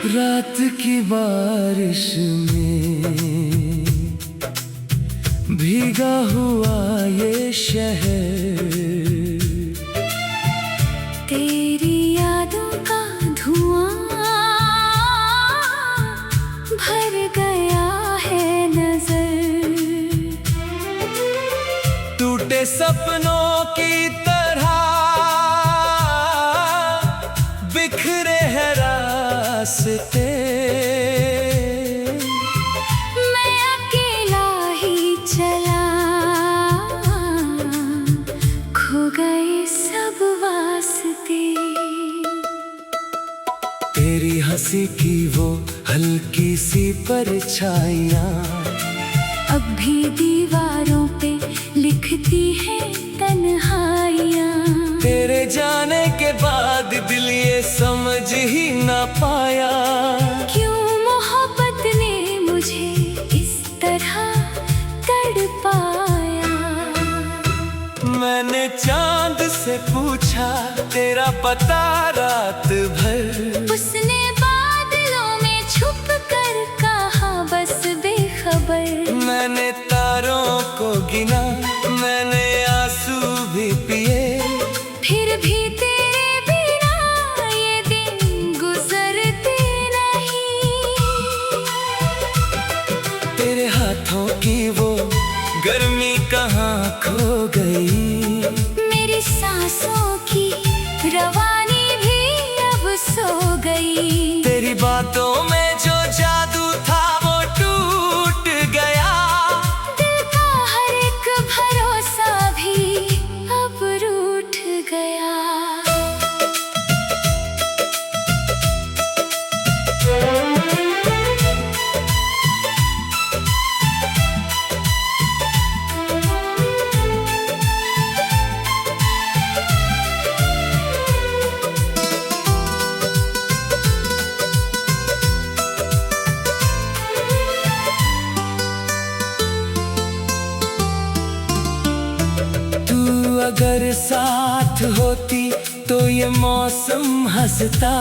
रात की बारिश में भीगा हुआ ये शहर, तेरी यादों का धुआं भर गया है नजर। टूटे सपनों की तरह बिखरे हैं रास्ते, मैं अकेला ही चला, खो गए सब वास्ते। तेरी हंसी की वो हल्की सी परछाइयाँ अब भी दीवारों पे लिखती है तन्हाइयाँ। तेरे जाने के बाद दिल ये समझ ही ना पाया, क्यों मोहब्बत ने मुझे इस तरह तड़पाया। मैंने चांद से पूछा तेरा पता रात भर, उसने बादलों में छुप कर कहा बस बेखबर। मैंने तारों को गिना, मैंने आंसू भी पिए, फिर भी तेरे बिना ये दिन गुजरते नहीं। तेरे हाथों की वो गर्मी कहाँ खो गई, मेरी सांसों की रवानी भी अब सो गई। तेरी बातों में जो जादू था वो टूट गया, दिल का हर एक भरोसा भी अब रूठ गया। अगर साथ होती तो ये मौसम हंसता,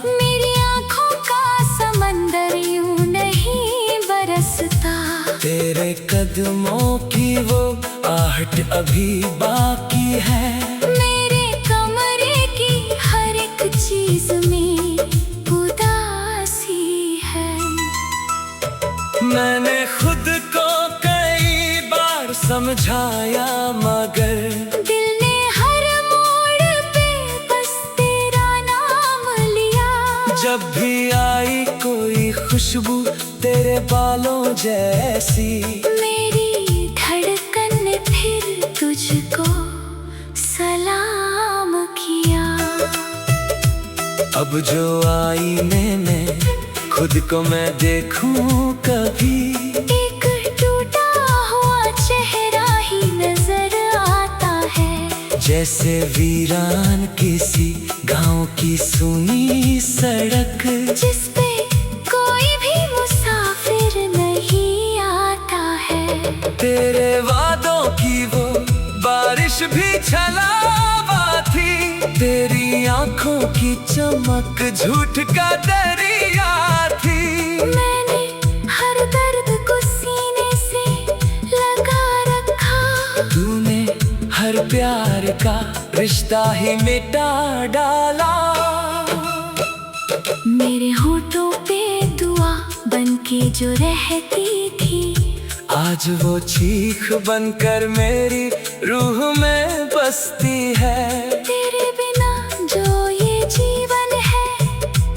मेरी आंखों का समंदर यूं नहीं बरसता। तेरे कदमों की वो आहट अभी बाकी है, मेरे कमरे की हर एक चीज में उदासी है। मैंने खुद को कई बार समझाया मगर दिल ने हर मोड़ पे बस तेरा नाम लिया। जब भी आई कोई खुशबू तेरे बालों जैसी, मेरी धड़कन ने फिर तुझको सलाम किया। अब जो आईने में खुद को मैं देखूं कभी, एक टूटा हुआ चेहरा ही नजर आता है। जैसे वीरान किसी गांव की सुनी सड़क, जिस पे कोई भी मुसाफिर नहीं आता है। तेरे वादों की वो बारिश भी छलावा थी, तेरी आंखों की चमक झूठ का दरिया थी। मैंने हर दर्द को सीने से लगा रखा, तूने हर प्यार का रिश्ता ही मिटा डाला। मेरे होठों पे दुआ बनके जो रहती थी, आज वो चीख बनकर मेरी रूह में बसती है। तेरे बिना जो ये जीवन है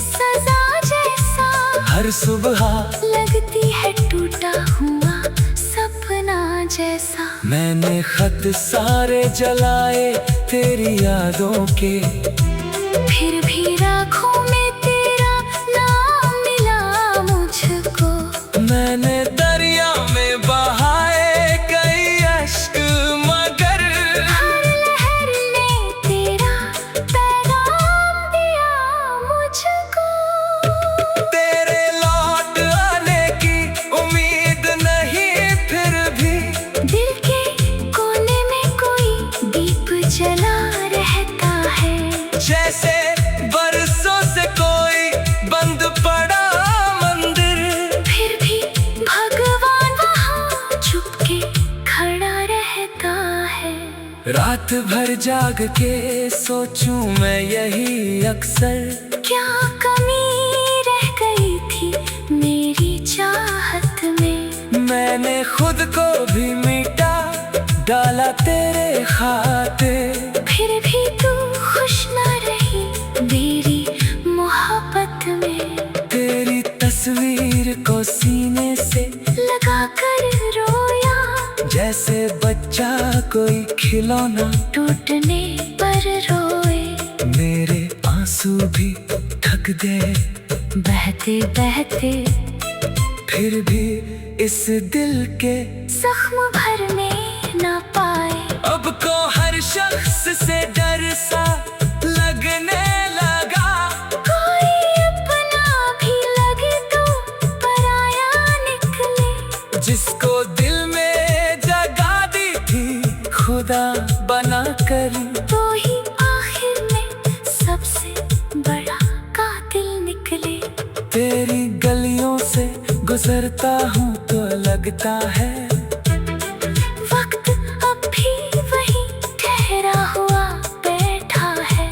सजा जैसा, हर सुबह लगती है टूटा हुआ सपना जैसा। मैंने खत सारे जलाए तेरी यादों के, फिर भी राखों में तेरा नाम मिला मुझको। मैंने दरिया में बहाए कई अश्क मगर हर लहर ने तेरा पैगाम दिया मुझको। तेरे लौट आने की उम्मीद नहीं, फिर भी दिल के कोने में कोई दीप जला रहता है। जैसे बरसों से कोई बंद पड़ा रात भर जाग के सोचूं मैं यही अक्सर, क्या कमी रह गई थी मेरी चाहत में। मैंने खुद को भी मिटा डाला तेरे खातिर, फिर भी तू खुश न रही मेरी मोहब्बत में। तेरी तस्वीर को सीने से लगा कर रोया, जैसे बच्चा कोई खिलौना टूटने पर रोए। मेरे आंसू भी ढक गए बहते बहते, फिर भी इस दिल के जख्म भरने न पाए। अब को हर शख्स से डर सा लगने लगा, कोई अपना भी लगे तो पराया निकले। जिसको दिल में जगा दी थी खुदा बना कर, तो ही आखिर में सबसे बड़ा कातिल निकले। तेरी गलियों से गुजरता हूँ तो लगता है वक्त अब भी वही ठहरा हुआ बैठा है।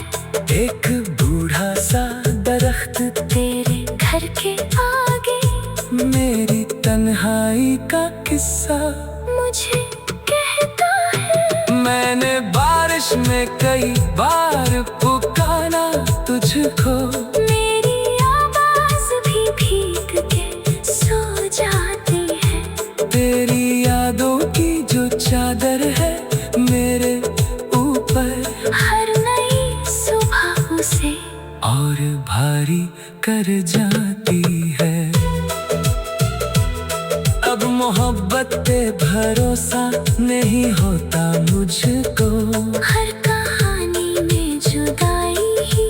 एक बूढ़ा सा दरख्त तेरे घर के आगे मेरी तन्हाई का किस्सा मुझे कहता है। मैंने बारिश में कई बार पुकारा तुझको, मेरी आवाज भी भीग के सो जाती है। तेरी यादों की जो चादर है मेरे ऊपर, हर नई सुबह उसे और भारी कर जाती है। अब मोहब्बत पे भरोसा नहीं होता मुझको, हर कहानी में जुदाई ही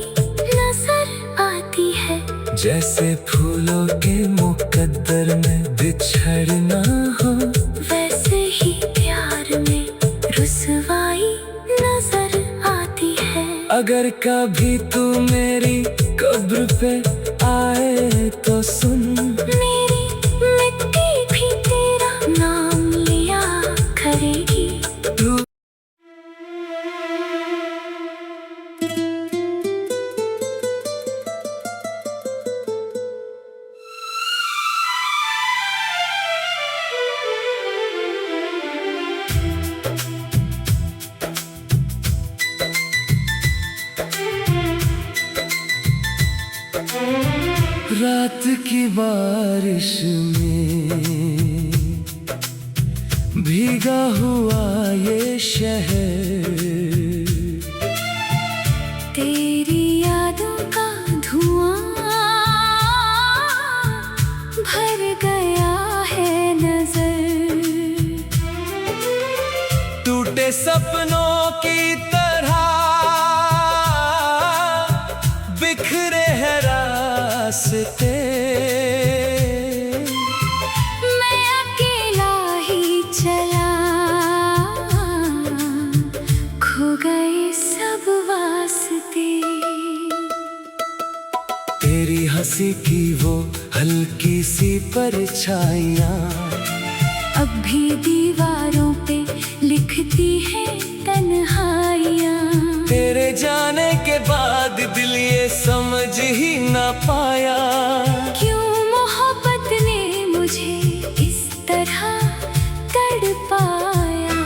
नजर आती है। जैसे फूलों के मुकद्दर में बिछड़ना हो, वैसे ही प्यार में रुसवाई नजर आती है। अगर कभी तू मेरी कब्र पे आए तो सुन, मेरी मिट्टी भी तेरा नाम लिया करेगी। तू रात की बारिश में भीगा हुआ ये शहर, तेरी यादों का धुआं भर गया है नजर। टूटे सपनों की तरह बिखरे हैं रास्ते, मैं अकेला ही चला, खो गए सब वास्ते। तेरी हंसी की वो हल्की सी परछाइयाँ अब भी दीवारों पे लिखती है तन्हाइयाँ। तेरे जाने के बाद दिल ये समझ ही ना पाया, क्यों मोहब्बत ने मुझे इस तरह तड़पाया।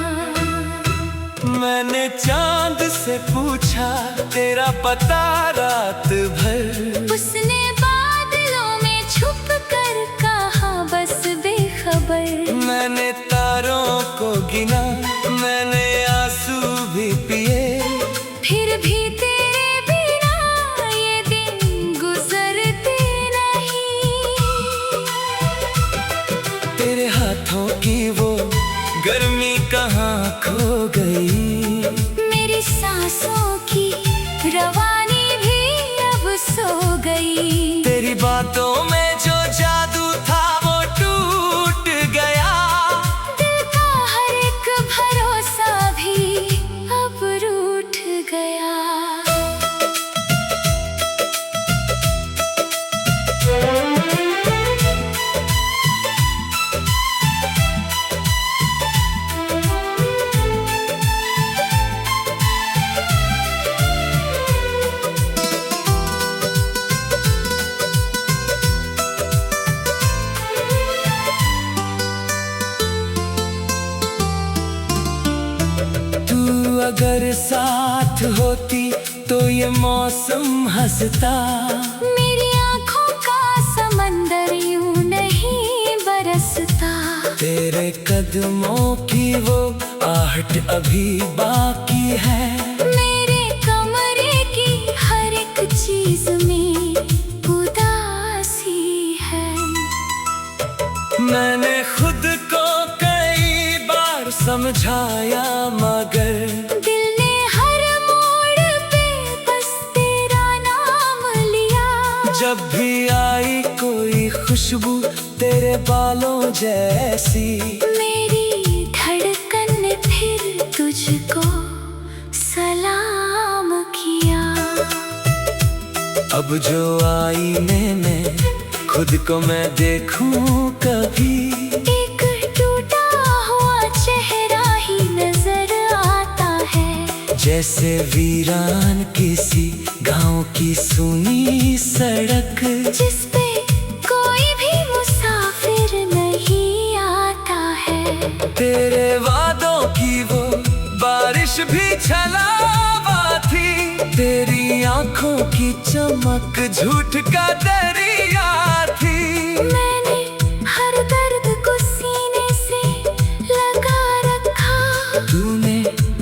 मैंने चांद से पूछा तेरा पता रात भर, उसने बादलों में छुप कर कहा बस बेखबर। मैंने तारों को गिना, मैंने आंसू भी पिए, फिर भी तेरे बिना ये दिन गुजरते नहीं। तेरे हाथों की वो गर्मी कहाँ खो गई, मेरी सांसों की रवानी भी अब सो गई। अगर साथ होती तो ये मौसम हंसता। मेरी आँखों का समंदर यूं नहीं बरसता। तेरे कदमों की वो आहट अभी बाकी है। मेरे कमरे की हर एक चीज में उदासी है। मैंने खुद को कई बार समझाया मगर दिल ने हर मोड़ पे बस तेरा नाम लिया। जब भी आई कोई खुशबू तेरे बालों जैसी, मेरी धड़कन ने फिर तुझको सलाम किया। अब जो आईने में खुद को मैं देखूं कभी, एक टूटा हुआ चेहरा ही नजर आता है। जैसे वीरान किसी गांव की सुनी सड़क, जिस पे कोई भी मुसाफिर नहीं आता है। तेरे वादों की वो बारिश भी छलावा थी। तेरी आंखों की चमक झूठ का दरिया थी। मैंने हर दर्द को सीने से लगा रखा। तूने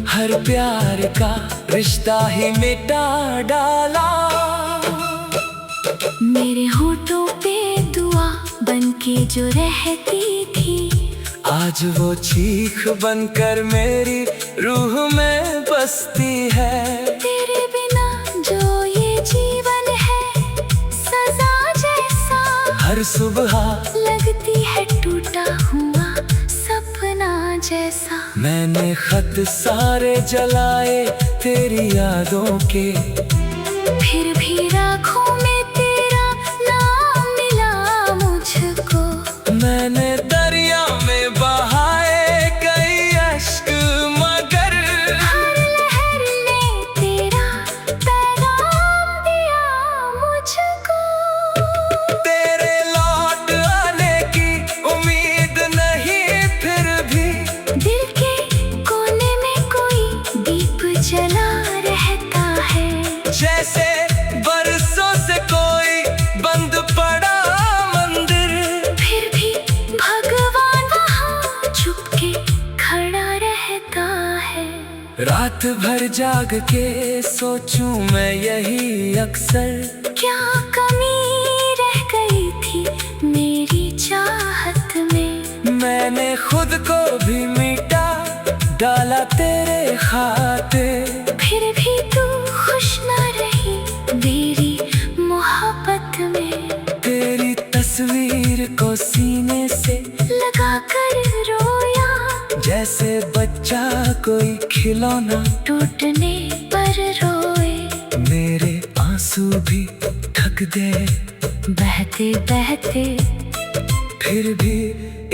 हर प्यार का रिश्ता ही मिटा डाला। मेरे होठों पे दुआ बनके जो रहती थी, आज वो चीख बनकर मेरी रूह में बसती है। तेरे बिना जो ये जीवन है सजा जैसा, हर सुबह लगती है टूटा हुआ सपना जैसा। मैंने खत सारे जलाए तेरी यादों के, फिर भी राखों में तेरा नाम मिला मुझको। मैंने दरिया में बहाए कई अश्क मगर हर लहर ने तेरा पैगाम दिया मुझको। तेरे लौट आने की उम्मीद नहीं फिर भी, दिल के कोने में कोई दीप जला रहता है। जैसे बरसों से कोई बंद पड़ा मंदिर, फिर भी भगवान वहाँ चुपके खड़ा रहता है। रात भर जाग के सोचूं मैं यही अक्सर, क्या कमी रह गई थी मेरी चाहत में। मैंने खुद को भी मिटा डाला तेरे खातिर। फिर भी तू खुश ना रही मेरी मोहब्बत में। तेरी तस्वीर को सीने से लगा कर रोया, जैसे बच्चा कोई खिलौना टूटने पर रोए। मेरे आंसू भी ढक दे बहते बहते फिर भी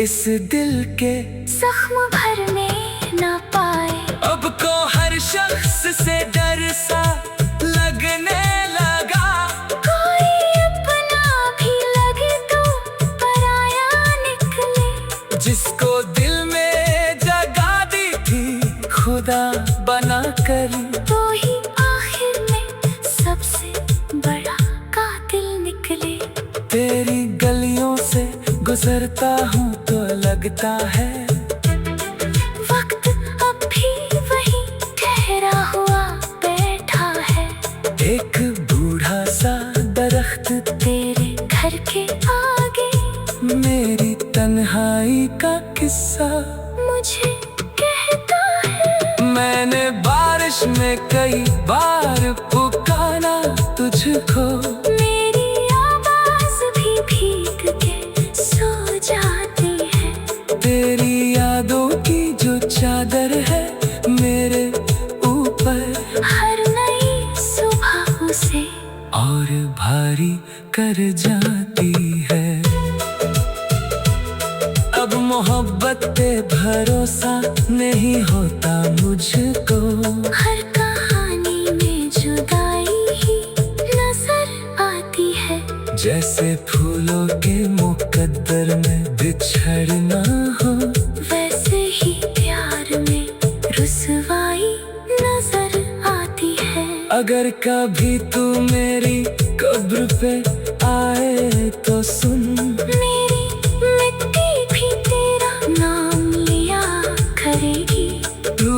इस दिल के जख्म भरने ना पाए। अब को हर शख्स से डर सा लगने लगा। कोई अपना भी लगे तो पराया निकले। जिसको दिल में जगा दी थी खुदा बना कर, तो ही आखिर में सबसे बड़ा कातिल निकले। तेरी गलियों से गुजरता हूँ तो लगता है वक्त अब भी वही ठहरा हुआ बैठा है। एक बूढ़ा सा दरख्त तेरे घर के आगे मेरी तन्हाई का किस्सा मुझे कहता है। मैंने बारिश में कई बार पुकारा तुझको। मेरी आवाज भी भीग के सो जाती है। तेरी यादों की जो चादर है मेरे ऊपर, हर नई सुबह उसे और भारी कर जाती है। अब मोहब्बत पे भरोसा नहीं होता मुझको। हर कहानी में जुदाई ही नजर आती है। जैसे फूलों के मुकद्दर में बिछड़ना हो, वैसे ही प्यार में रुसवाई नजर आती है। अगर कभी तू मेरी कब्र पे आए तो सुन, मेरी मिट्टी भी तेरा नाम लिया करेगी। तू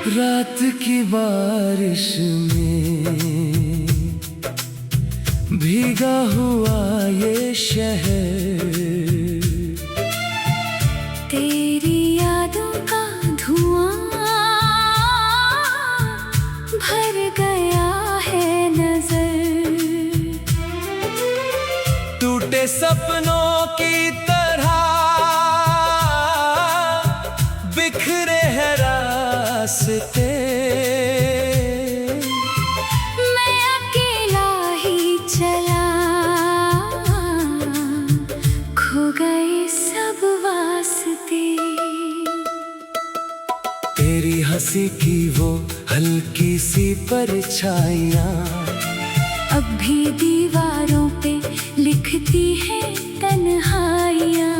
रात की बारिश में भीगा हुआ ये शहर, तेरी यादों का धुआं भर गया है नजर। टूटे सपनों की तरह बिखरे हैं रास्ते, मैं अकेला ही चला, खो गए सब वास्ते। तेरी हंसी की वो हल्की सी परछाइयाँ अब भी दीवारों पे लिखती है तन्हाइयाँ।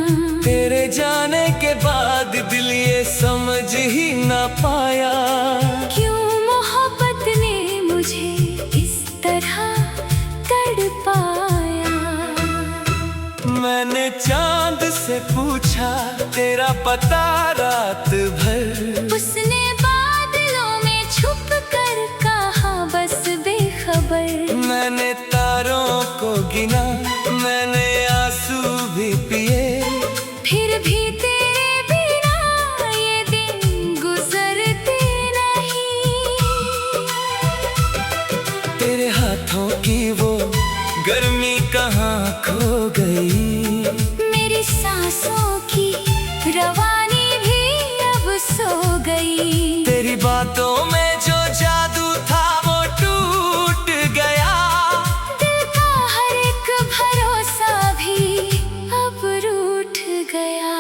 तेरे जाने के बाद दिल ये समझ ही ना पाया, क्यों मोहब्बत ने मुझे इस तरह तड़पाया। मैंने चांद से पूछा तेरा पता रात भर, उसने बादलों में छुप कर कहा बस बेखबर। मैंने तारों को गिना, मैंने आंसू भी पिए, फिर भी तेरे बिना ये दिन गुजरते नहीं। तेरे हाथों की वो गर्मी कहाँ खो गई, मेरी सांसों की रवानी भी अब सो गई। तेरी बातों में जो जादू था वो टूट गया, दिल का हर एक भरोसा भी अब रूठ गया।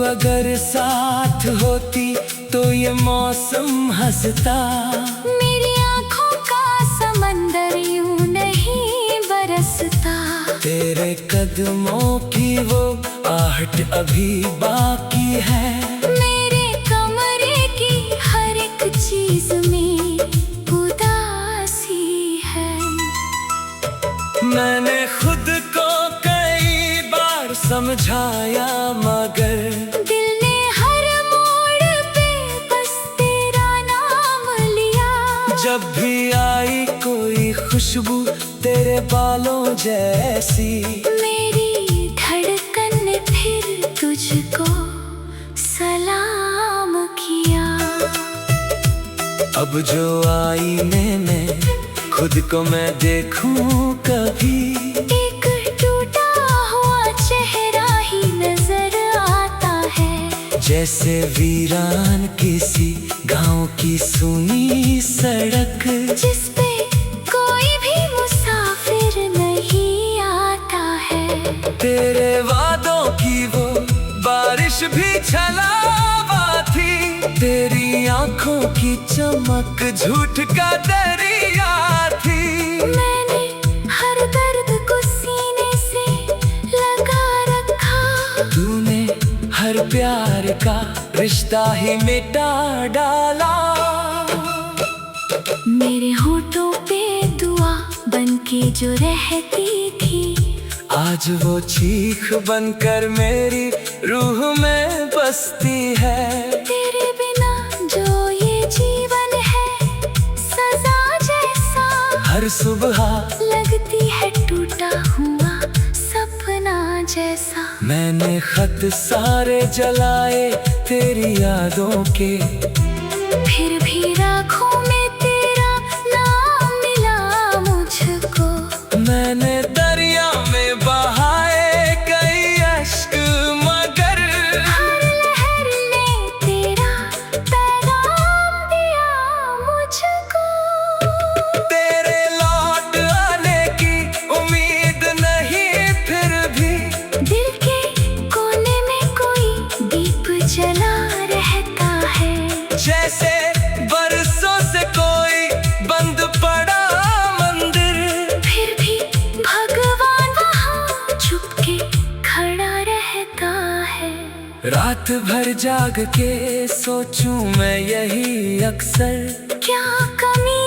अगर साथ होती तो ये मौसम हंसता, मेरी आँखों का समंदर यूं नहीं बरसता। तेरे कदमों की वो आहट अभी बाकी है, मेरे कमरे की हर एक चीज में उदासी है। मैंने खुद को कई बार समझाया मगर दिल ने हर मोड़ पे बस तेरा नाम लिया। जब भी आई कोई खुशबू तेरे बालों जैसी, मेरी धड़कन ने फिर तुझको सलाम किया। अब जो आईने में खुद को मैं देखूं कभी, एक टूटा हुआ चेहरा ही नजर आता है। जैसे वीरान किसी गांव की सुनी सड़क, जिस पे कोई भी मुसाफिर नहीं आता है। तेरे वादों की वो बारिश भी छलावा थी, तेरी आंखों की चमक झूठ का दरिया थी। मैंने हर दर्द को सीने से लगा रखा, तूने हर प्यार का रिश्ता ही मिटा डाला। मेरे होठों पे दुआ बनके जो रहती थी, आज वो चीख बनकर मेरी रूह में बसती है। तेरे बिना जो ये जीवन है सजा जैसा, हर सुबह लगती है टूटा हुआ सपना जैसा। मैंने खत सारे जलाए तेरी यादों के, फिर भी राखों में तेरा नाम मिला मुझको। मैंने दरिया में बहाए कई अश्क, मगर हर लहर ने तेरा पैगाम दिया मुझको। तेरे लौट आने की उम्मीद नहीं, फिर भी दिल के कोने में कोई दीप जला रहता है, जैसे बरसों से कोई बंद पड़ा मंदिर। फिर भी भगवान वहाँ चुपके खड़ा रहता है। रात भर जाग के सोचूं मैं यही अक्सर, क्या कमी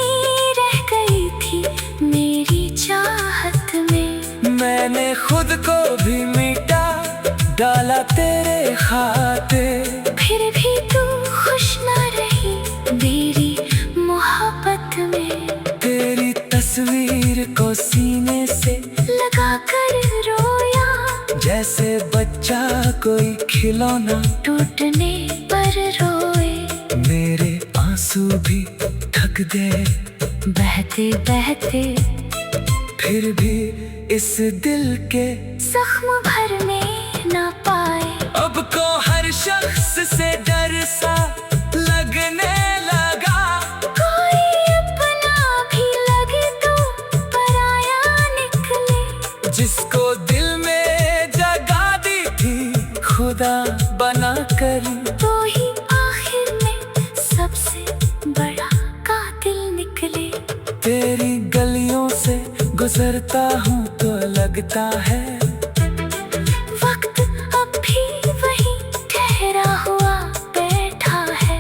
रह गई थी मेरी चाहत में। मैंने खुद को भी मिटा डाला तेरे खातिर। फिर भी तू खुश ना रही मेरी मोहब्बत में। तेरी तस्वीर को सीने से लगा कर रोया, जैसे बच्चा कोई खिलौना, टूटने पर रोए। मेरे आंसू भी थक गए बहते बहते, फिर भी इस दिल के जख्म भरने ना पाए। अब को हर शख्स से डर सा लगने लगा। कोई अपना भी लगे तो पराया निकले, जिसको दिल में जगा दी थी खुदा बना कर, तो ही आखिर में सबसे बड़ा कातिल निकले। तेरी गलियों से गुजरता हूँ तो लगता है वक्त अब भी वही ठहरा हुआ बैठा है।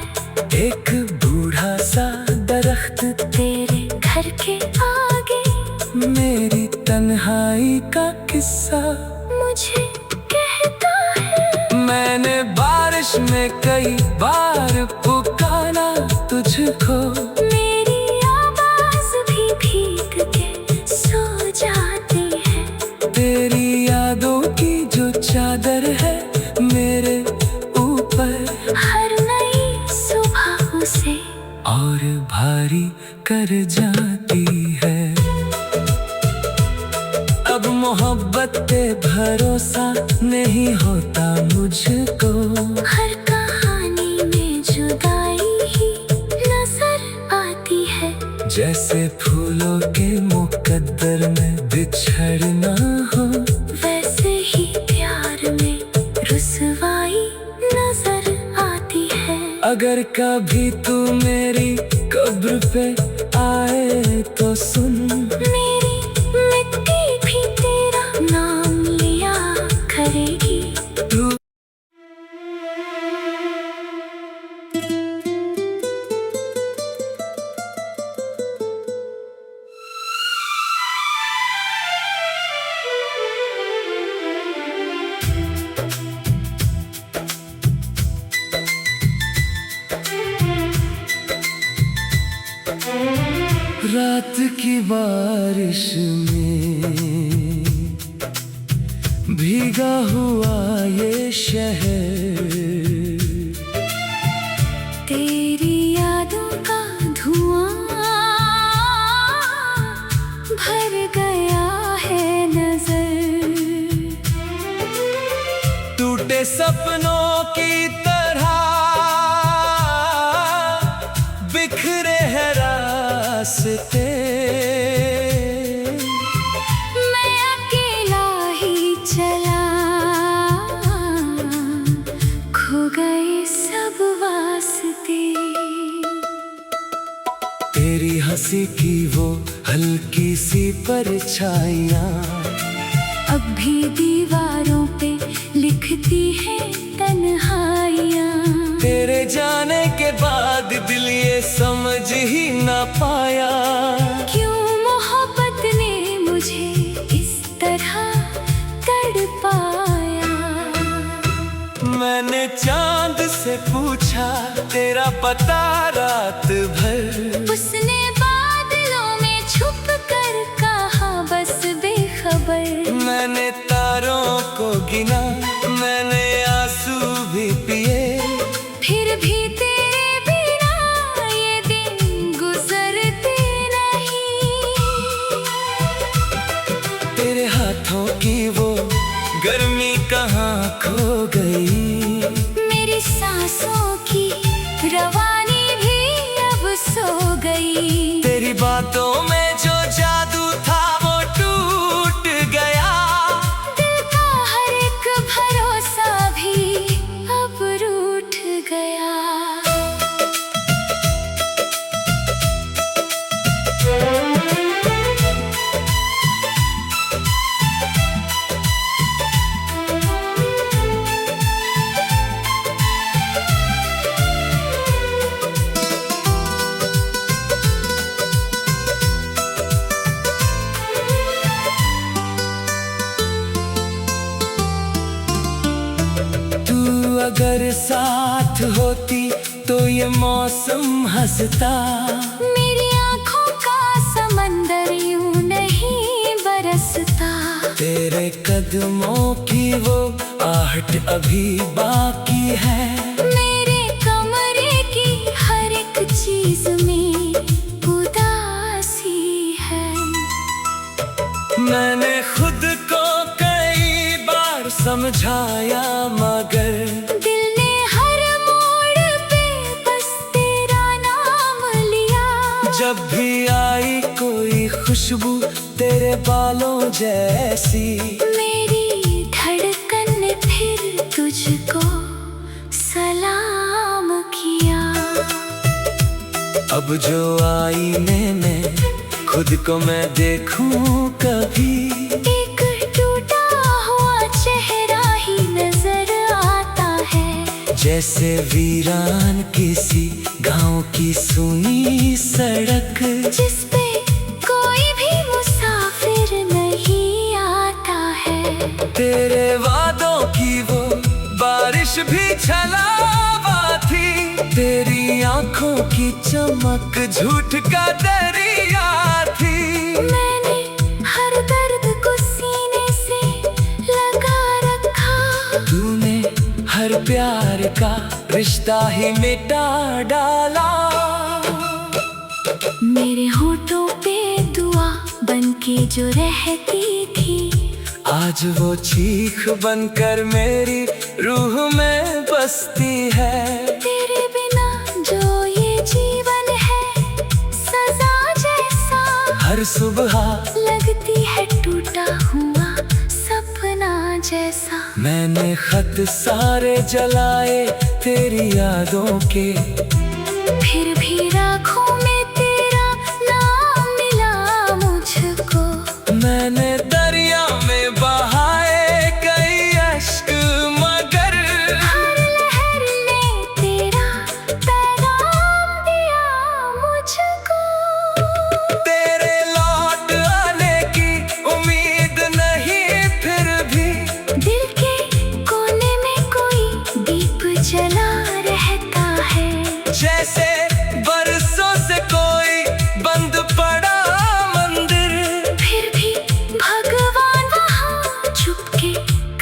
एक बूढ़ा सा दरख्त तेरे घर के आगे मेरी तन्हाई का किस्सा मुझे कहता है। मैंने बारिश में कई बार पुकारा तुझको, मेरी आवाज भी भीग के सो जाती है। तेरी यादों की जो चादर है मेरे ऊपर, हर नई सुबह उसे और भारी कर जाती है। अब मोहब्बत पे भरोसा नहीं होता मुझको, हर कहानी में जुदाई ही नजर आती है। जैसे फूलों के मुकद्दर में बिछड़ना हो, वैसे ही प्यार में रुसवाई नजर आती है। अगर कभी तू मेरी कब्र पे आए तो सुन, मेरी मिट्टी भी तेरा नाम लिया करेगी। तू रात की बारिश में भीगा हुआ ये शहर, तेरी यादों का धुआं भर गया है नजर। टूटे सपनों की तरह बिखरे हैं रास्ते। मैं अकेला ही चला, खो गए सब वास्ते। तेरी हंसी की वो हल्की सी परछाइयाँ अब भी दीवारों पे लिखती है तन्हाइयाँ। तेरे जाने के बाद दिल ये समझ ही ना पाया, क्यों मोहब्बत ने मुझे इस तरह तड़पाया। मैंने चांद से पूछा तेरा पता रात भर, उसने बादलों में छुप कर कहा बस बेखबर। मैंने तारों को गिना गई। मेरी सांसों की रवानी भी अब सो गई। तेरी बातों में जो जादू था वो टूट गया। दिल का हर एक भरोसा भी अब रूठ गया। अगर साथ होती तो ये मौसम हंसता। मेरी आँखों का समंदर यूं नहीं बरसता। तेरे कदमों की वो आहट अभी बाकी है। मेरे कमरे की हर एक चीज में उदासी है। मैंने खुद को कई बार समझाया मगर दिल ने हर मोड़ पे बस तेरा नाम लिया। जब भी आई कोई खुशबू तेरे बालों जैसी, मेरी धड़कन ने फिर तुझको सलाम किया। अब जो आईने में खुद को मैं देखूं कभी, एक टूटा हुआ चेहरा ही नजर आता है। जैसे वीरान किसी गांव की सुनी सड़क, जिस पे कोई भी मुसाफिर नहीं आता है। तेरे वादों की वो बारिश भी छलावा थी। तेरी आंखों की चमक झूठ का दरिया थी। मैंने हर दर्द को सीने से लगा रखा। तूने हर प्यार का रिश्ता ही मिटा डाला। मेरे होठों पे दुआ बनके जो रहती थी, आज वो चीख बनकर मेरी रूह में बसती है। तेरे बिना जो ये जीवन है सजा जैसा। हर सुबह लगती है टूटा हुआ सपना जैसा। मैंने खत सारे जलाए तेरी यादों के, फिर भी राखों में तेरा नाम मिला मुझको। मैंने दरिया में बहाए कई अश्क मगर हर लहर ने तेरा पैगाम दिया मुझको। तेरे लौट आने की उम्मीद नहीं फिर भी, दिल के कोने में कोई दीप जला रहता है। जैसे बरसों से कोई बंद पड़ा मंदिर, फिर भी भगवान वहाँ चुपके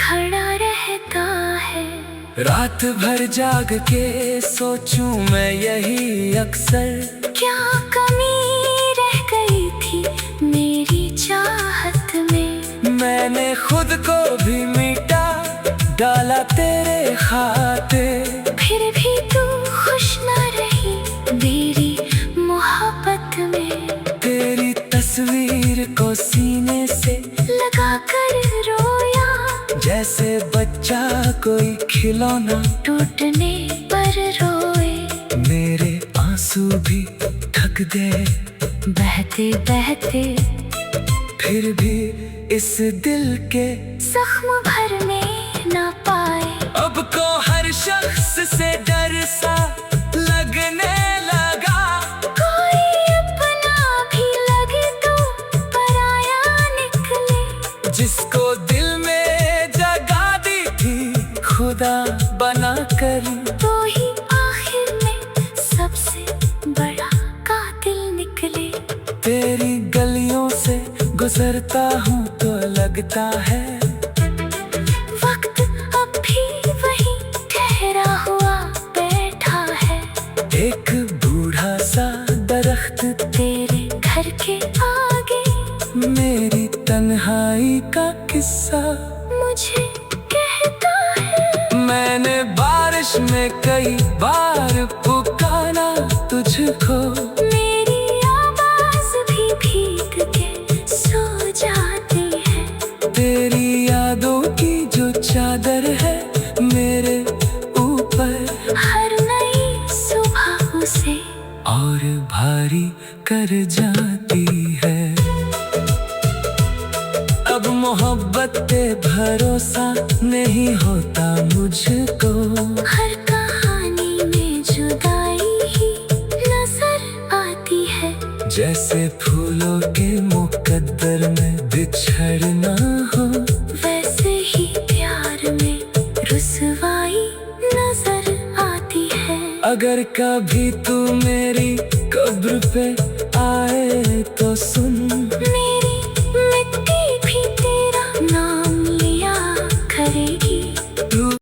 खड़ा रहता है। रात भर जाग के सोचूं मैं यही अक्सर, क्या कमी रह गई थी मेरी चाहत में। मैंने खुद को भी मिटा डाला तेरे खातिर। फिर भी तू खुश न रही मेरी मोहब्बत में। तेरी तस्वीर को सीने से लगा कर रोया। जैसे बच्चा कोई खिलौना, टूटने पर रोए। मेरे आंसू भी थक गए बहते बहते फिर भी इस दिल के जख्म भरने न पाए। अब को हर शख्स से डर सा लगने लगा। कोई अपना भी लगे तो पराया निकले। जिसको दिल में जगा दी थी खुदा बना कर, तो ही आखिर में सबसे बड़ा कातिल निकले। तेरी गलियों से गुजरता हूँ तो लगता है वक्त अब भी वही ठहरा हुआ बैठा है। एक बूढ़ा सा दरख्त तेरे घर के आगे मेरी तन्हाई का किस्सा मुझे कहता है। मैंने बारिश में कई बार पुकारा तुझको, मेरी आवाज भी भीग के सो जाती है। तेरी यादों की जो चादर है मेरे ऊपर, हर नई सुबह उसे और भारी कर जाती है। अब मोहब्बत पे भरोसा नहीं होता मुझको, हर कहानी में जुदाई ही नजर आती है। जैसे फूलों के मुकद्दर में बिछड़ना हो, वैसे ही प्यार में रुसवाई नजर आती है। अगर कभी तू मेरी कब्र पे आए तो सुन, मेरी